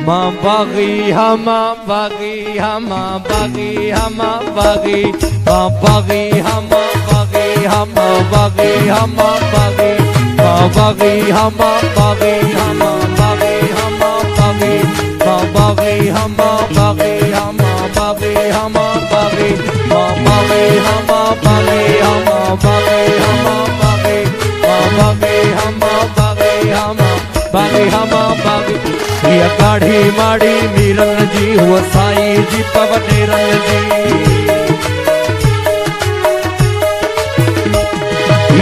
माँ बागी हम बागी हम बागी हम बागी माँ बागी हम बागी हम बागी हम बागी माँ बागी हम बागी हम बागी हम बागी माँ बागी हम बागी हम बागी हम बागी माँ बागी हम बागी हम बागी हम बागी माँ बागी हम बागी हम बागी हम बागी ये गाढ़ी माड़ी मीरन जी हुआ साई जी पवने रंग जी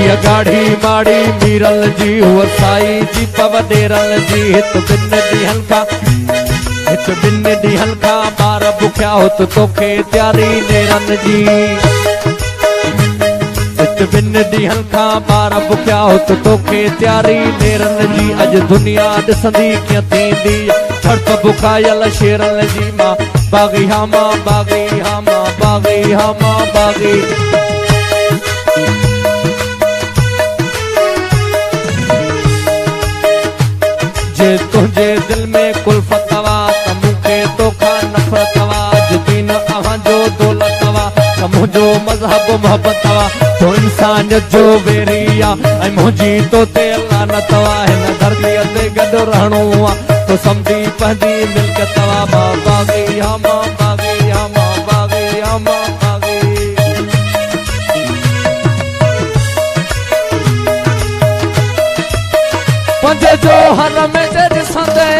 ये गाढ़ी माड़ी मीरल जी हुआ साई जी पवने रंग जी हित बिन दी हल्का बार बुख्या हो तो तोखे त्यारी नेरन जी हित बिन दी हल्का बार बुख्या हो तो तोखे त्यारी नेरन जी अज दुनिया ॾिसंदी कीअं थींदी छड़प बुखायल शेरन जी मां बागी हम बागी हम बागी हम बागी जे तुझे दिल में कुल्फत वा त मूंखे तोखा नफ़रत वा दीन अहां जो दौलत वा त मुंहिंजो मज़हब मोहब्बत वा तो इंसान जो वेरिया ऐं मुंहिंजी तो ते लानत वा हिन धरतीअ ते गॾु रहणो आहे तो समझी पंहिंजी मिल्कियत वा मां बागी हम बागी हम बागी हम बागी पंजे जो हर में ॾिसंदे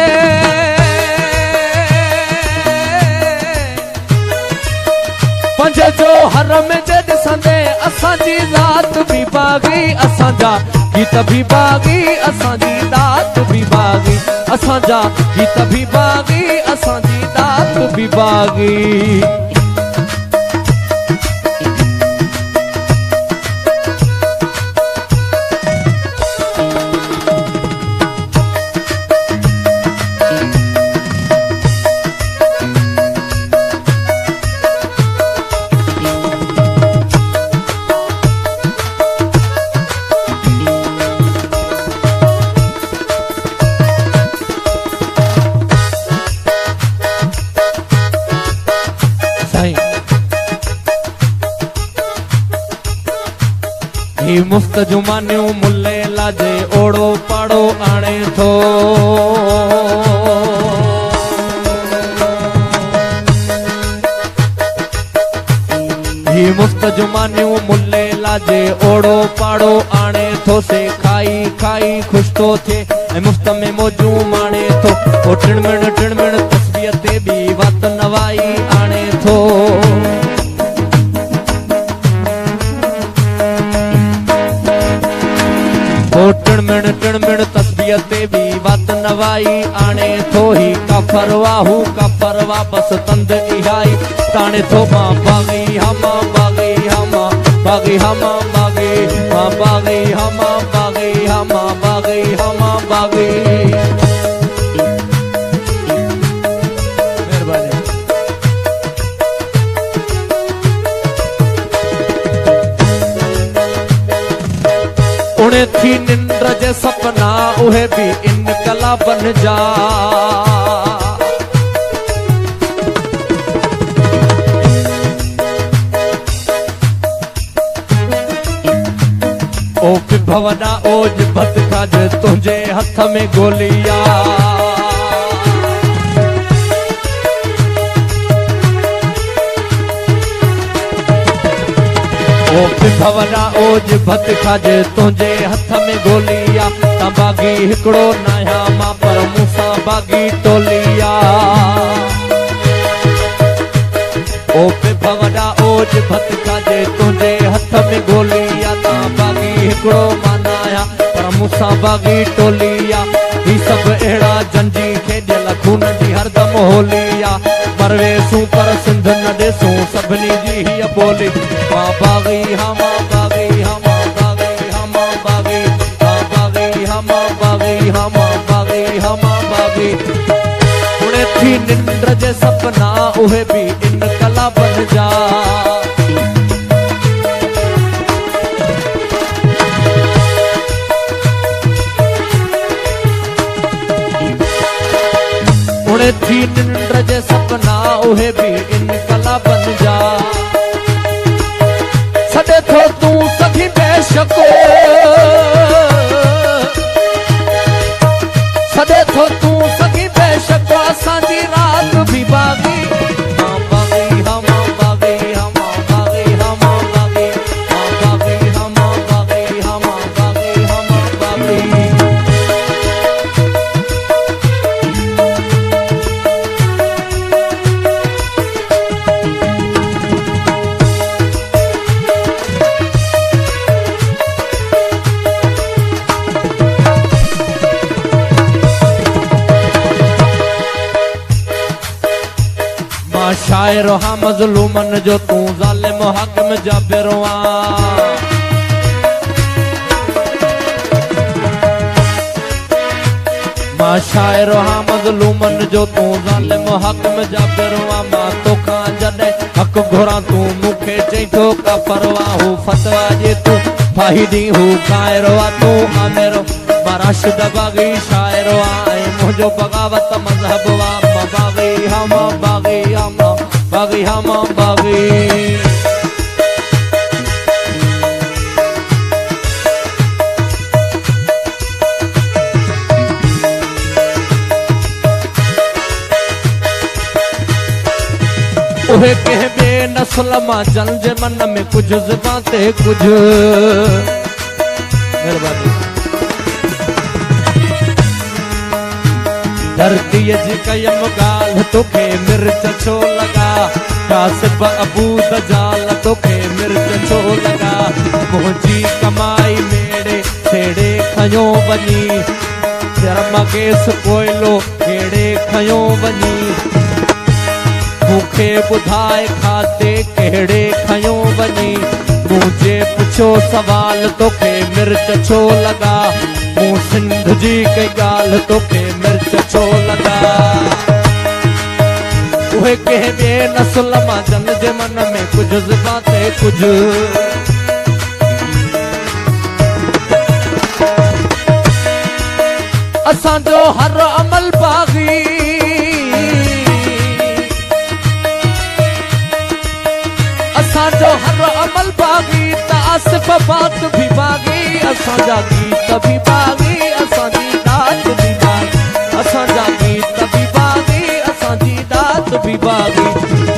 पंजे जो हर में ॾिसंदे असांजी ज़ात बि बागी असांजा गीत बि बागी असांजी दात बि बागी असांजा गीत बि बागी असांजी दात बि बागी मुफ्त जुमानियूं मुल्ले लाजे ओड़ो पाड़ो आणे थो ही मुफ्त जुमानियूं मुल्ले लाजे ओड़ो पाड़ो आणे थो से खाई खाई खुश तो थे ऐं मुफ्त में मौजूं माणे थो ओ टिणमिण तस्बीह ते बि वात नवाई आणे थो टिणमिण तस्बीह ते बि वात नवाई आणे थो ही काफर वाह बस तंद इहाई ताणे थो मां बागी हम बागी हम बागी हम बागी मां बागी हम बागी हम बागी हम बागी मेहरबानी उणे थी निंद्र जे सपना उहे भी इन कला बन जा ओ विभवना ओज भत खाज तुझे हथ में गोलिया ओ विभवना ओज भत खाज तुझे हथ में गोलिया ता बागी हिकड़ो नाया मां पर मूसा बागी टोलिया ओ विभवना ओज भत खाज तुझे हथ में गोलिया ता बागी हिकड़ो मानाया पर मूसा बागी टोलिया ही सब एड़ा जंजी खेजल खून जी हरदम होलिया परवेसू पर सिंध न देसू सबनी जी ही बोली मां बागी हम बागी हम बागी हम बागी मां बागी हम बागी हम बागी हम बागी उणे थी निंद्र जे सपना उहे भी इन कला बन जा उड़े थी निंड जे सपना उहे भी इनकला बन जा सॾे थो तूं सभी बेशको सॾे थो तूं सभी बेशको असांजी रात भी बागी शायर हाँ मज़लूमन जो तू ज़ालिम हाकिम जाबिर मां शायर हाँ मज़लूमन जो तू ज़ालिम हाकिम जाबिर मां तोखां जॾहिं हक़ घुरां तू मूंखे चई थो का परवाह हो फतवा जे तू फाहिदी हो कायर तू आमेरो मां राशिद बाग़ी शायर ऐं मुंहिंजो बग़ावत मज़हब मां बाग़ी हाँ मां बाग़ी हाँ मां बाग़ी हाँ मां बाग़ी उहे कंहिं ॿिए नस्ल मां जल जे मन में कुझु ज़बान ते कुझु महिरबानी धरतीअ जी कयम ॻाल्हि तोखे मिर्च छो लॻा कासिब अबूद जाल तोखे मिर्च छो लॻा मुंहिंजी कमाई मेड़े छेड़े खयो वञी शर्म केस कोयलो केड़े खयो वञी मूंखे ॿुधाए खाते कहिड़े खयो वञी मुंहिंजे पुछो सवाल तोखे मिर्च छो लॻा मूं सिंध जी कई ॻाल्हि तोखे मिर्च छो लॻा उहे कंहिं ॿिए नस्ल मां जन जे मन में कुझु ज़बान ते कुझु असांजो हर अमल बाग़ी असांजो हर अमल बाग़ी त आसिफ बात भी बाग़ी असांजा गीत भी बाग़ी असांजी दात भी बाग़ी असांजा गीत भी बाग़ी असांजी दात भी बाग़ी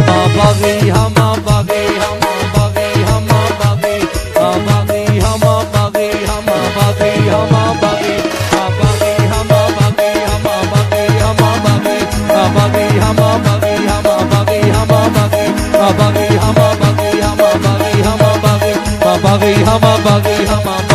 मां बाग़ी हाँ मां बाग़ी हाँ मां बाग़ी हाँ मां बाग़ी हाँ बाग़ी हाँ मां बाग़ी हाँ मां बाग़ी हाँ मां बाग़ी हाँ बाग़ी हाँ मां बाग़ी हाँ मां बाग़ी हाँ मां बाग़ी हाँ बाग़ी हाँ मां बाग़ी हाँ मां बाग़ी हाँ मां बाग़ी हाँ बाग़ी हाँ मां बाग़ी हाँ मां बाग़ी हाँ मां बाग़ी हाँ बाग़ी हाँ मां बाग़ी हाँ मां